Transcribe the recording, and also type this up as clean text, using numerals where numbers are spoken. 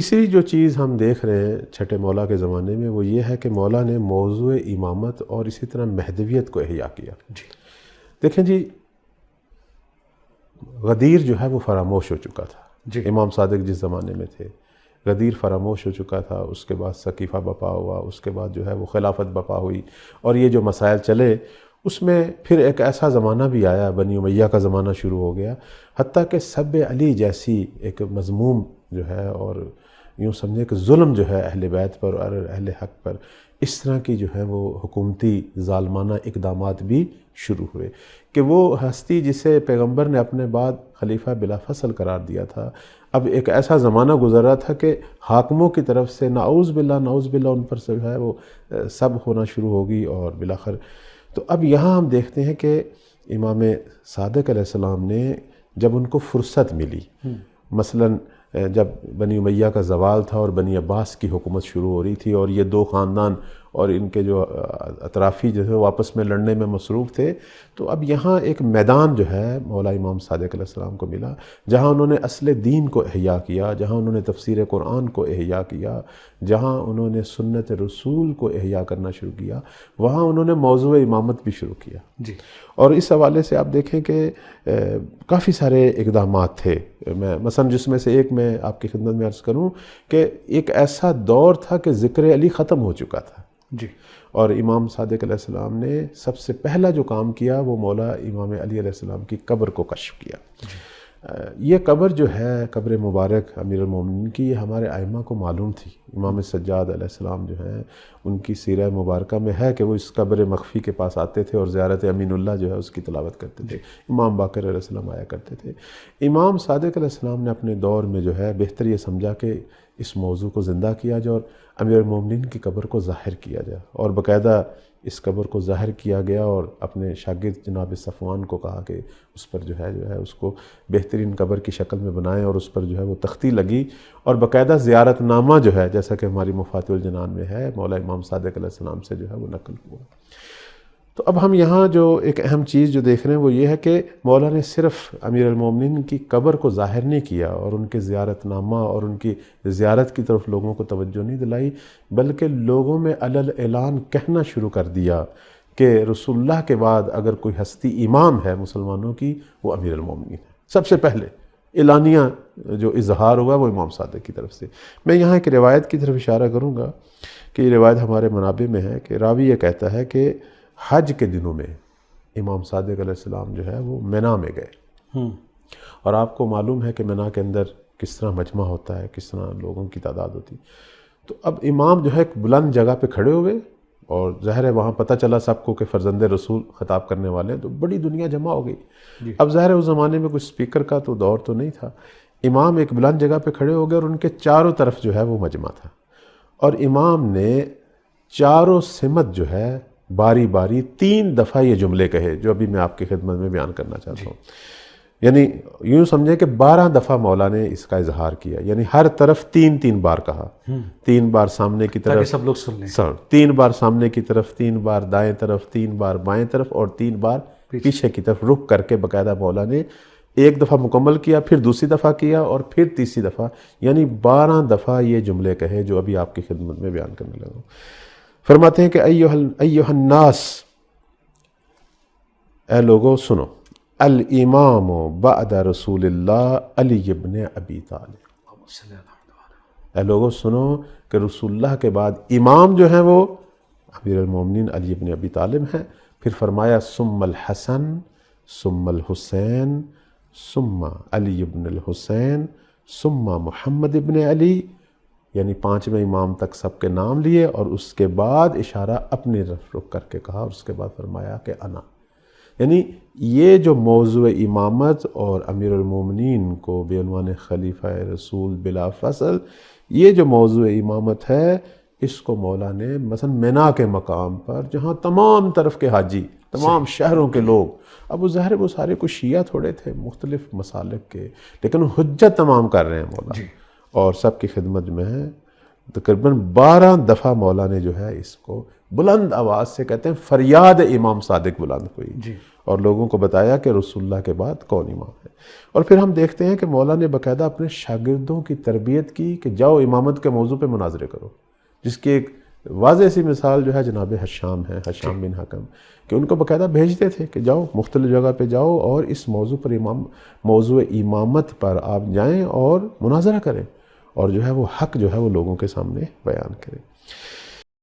تیسری جو چیز ہم دیکھ رہے ہیں چھٹے مولا کے زمانے میں وہ یہ ہے کہ مولا نے موضوع امامت اور اسی طرح مہدویت کو احیا کیا. دیکھیں جی، غدیر جو ہے وہ فراموش ہو چکا تھا. امام صادق جس زمانے میں تھے غدیر فراموش ہو چکا تھا. اس کے بعد سقیفہ بپا ہوا، اس کے بعد جو ہے وہ خلافت بپا ہوئی، اور یہ جو مسائل چلے اس میں پھر ایک ایسا زمانہ بھی آیا، بنی امیہ کا زمانہ شروع ہو گیا، حتیٰ کہ سب علی جیسی ایک مذموم جو ہے اور یوں سمجھے کہ ظلم جو ہے اہل بیت پر اور اہل حق پر، اس طرح کی جو ہے وہ حکومتی ظالمانہ اقدامات بھی شروع ہوئے کہ وہ ہستی جسے پیغمبر نے اپنے بعد خلیفہ بلا فصل قرار دیا تھا، اب ایک ایسا زمانہ گزر رہا تھا کہ حاکموں کی طرف سے نعوذ باللہ ان پر سے جو ہے وہ سب ہونا شروع ہوگی. اور بالآخر تو اب یہاں ہم دیکھتے ہیں کہ امام صادق علیہ السلام نے جب ان کو فرصت ملی، مثلاً جب بنی امیہ کا زوال تھا اور بنی عباس کی حکومت شروع ہو رہی تھی اور یہ دو خاندان اور ان کے جو اطرافی جو ہے وہ آپس میں لڑنے میں مصروف تھے، تو اب یہاں ایک میدان جو ہے مولا امام صادق علیہ السلام کو ملا جہاں انہوں نے اصل دین کو احیا کیا، جہاں انہوں نے تفسیر قرآن کو احیا کیا، جہاں انہوں نے سنت رسول کو احیا کرنا شروع کیا، وہاں انہوں نے موضوع امامت بھی شروع کیا. اور اس حوالے سے آپ دیکھیں کہ کافی سارے اقدامات تھے. میں مثلا جس میں سے ایک میں آپ کی خدمت میں عرض کروں کہ ایک ایسا دور تھا کہ ذکر علی ختم ہو چکا تھا، اور امام صادق علیہ السلام نے سب سے پہلا جو کام کیا وہ مولا امام علی علیہ السلام کی قبر کو کشف کیا. یہ قبر جو ہے قبر مبارک امیر المومنین کی، یہ ہمارے ائمہ کو معلوم تھی. امام سجاد علیہ السلام جو ہیں ان کی سیرہ مبارکہ میں ہے کہ وہ اس قبر مخفی کے پاس آتے تھے اور زیارت امین اللہ جو ہے اس کی تلاوت کرتے تھے. امام باقر علیہ السلام آیا کرتے تھے. امام صادق علیہ السلام نے اپنے دور میں جو ہے بہتر یہ سمجھا کہ اس موضوع کو زندہ کیا جائے اور امیر المومنین کی قبر کو ظاہر کیا جائے، اور باقاعدہ اس قبر کو ظاہر کیا گیا اور اپنے شاگرد جناب صفوان کو کہا کہ اس پر جو ہے اس کو بہترین قبر کی شکل میں بنائیں، اور اس پر جو ہے وہ تختی لگی اور باقاعدہ زیارت نامہ جو ہے جیسا کہ ہماری مفاتیح الجنان میں ہے مولا امام صادق علیہ السلام سے جو ہے وہ نقل ہوا. تو اب ہم یہاں جو ایک اہم چیز جو دیکھ رہے ہیں وہ یہ ہے کہ مولا نے صرف امیر المومنین کی قبر کو ظاہر نہیں کیا اور ان کے زیارت نامہ اور ان کی زیارت کی طرف لوگوں کو توجہ نہیں دلائی، بلکہ لوگوں میں علل اعلان کہنا شروع کر دیا کہ رسول اللہ کے بعد اگر کوئی ہستی امام ہے مسلمانوں کی وہ امیر المومنین ہے. سب سے پہلے اعلانیہ جو اظہار ہوا وہ امام صادق کی طرف سے. میں یہاں ایک روایت کی طرف اشارہ کروں گا کہ یہ روایت ہمارے منابع میں ہے کہ راوی یہ کہتا ہے کہ حج کے دنوں میں امام صادق علیہ السلام جو ہے وہ مینا میں گئے، اور آپ کو معلوم ہے کہ مینا کے اندر کس طرح مجمع ہوتا ہے، کس طرح لوگوں کی تعداد ہوتی. تو اب امام جو ہے ایک بلند جگہ پہ کھڑے ہوئے، اور ظاہر ہے وہاں پتہ چلا سب کو کہ فرزند رسول خطاب کرنے والے ہیں، تو بڑی دنیا جمع ہو گئی. اب ظاہر ہے اس زمانے میں کوئی سپیکر کا تو دور تو نہیں تھا. امام ایک بلند جگہ پہ کھڑے ہو گئے اور ان کے چاروں طرف جو ہے وہ مجمع تھا، اور امام نے چاروں سمت جو ہے باری باری 3 دفعہ یہ جملے کہے جو ابھی میں آپ کی خدمت میں بیان کرنا چاہتا ہوں. یعنی یوں سمجھیں کہ 12 دفعہ مولا نے اس کا اظہار کیا، یعنی ہر طرف 3 بار کہا. 3 بار سامنے کی طرف، سب لوگ سن لیں. 3 بار سامنے کی طرف، 3 بار دائیں طرف، 3 بار بائیں طرف، اور 3 بار پیچھے کی طرف رخ کر کے باقاعدہ مولا نے ایک دفعہ مکمل کیا، پھر دوسری دفعہ کیا، اور پھر تیسری دفعہ، یعنی 12 دفعہ یہ جملے کہے جو ابھی آپ کی خدمت میں بیان کرنے لگا ہوں. فرماتے ہیں کہ ایھا الناس، اے لوگوں سنو، الامام بعد رسول اللہ علی ابن ابی طالب. اے لوگوں سنو کہ رسول اللہ کے بعد امام جو ہیں وہ امیر المومنین علی ابن ابی طالب ہیں. پھر فرمایا ثم الحسن ثم الحسین ثم علی ابن الحسین ثم محمد ابن علی، یعنی 5ویں امام تک سب کے نام لیے، اور اس کے بعد اشارہ اپنی طرف رخ کر کے کہا، اور اس کے بعد فرمایا کہ انا. یعنی یہ جو موضوع امامت اور امیر المومنین کو بے عنوان خلیفہ رسول بلا فصل، یہ جو موضوع امامت ہے اس کو مولا نے مثلا مینا کے مقام پر جہاں تمام طرف کے حاجی، تمام شہروں کے لوگ، اب وہ ظاہر وہ سارے کچھ شیعہ تھوڑے تھے مختلف مسالک کے، لیکن حجت تمام کر رہے ہیں مولا، اور سب کی خدمت میں ہے. تقریباً 12 دفعہ مولا نے جو ہے اس کو بلند آواز سے، کہتے ہیں فریاد امام صادق بلند ہوئی، اور لوگوں کو بتایا کہ رسول اللہ کے بعد کون امام ہے۔ اور پھر ہم دیکھتے ہیں کہ مولا نے باقاعدہ اپنے شاگردوں کی تربیت کی کہ جاؤ امامت کے موضوع پہ مناظرے کرو، جس کی ایک واضح سی مثال جو ہے جناب حشام ہے، حشام بن حکم، کہ ان کو باقاعدہ بھیجتے تھے کہ جاؤ مختلف جگہ پہ جاؤ اور اس موضوع پر موضوع امامت پر آپ جائیں اور مناظرہ کریں، اور جو ہے وہ حق جو ہے وہ لوگوں کے سامنے بیان کریں۔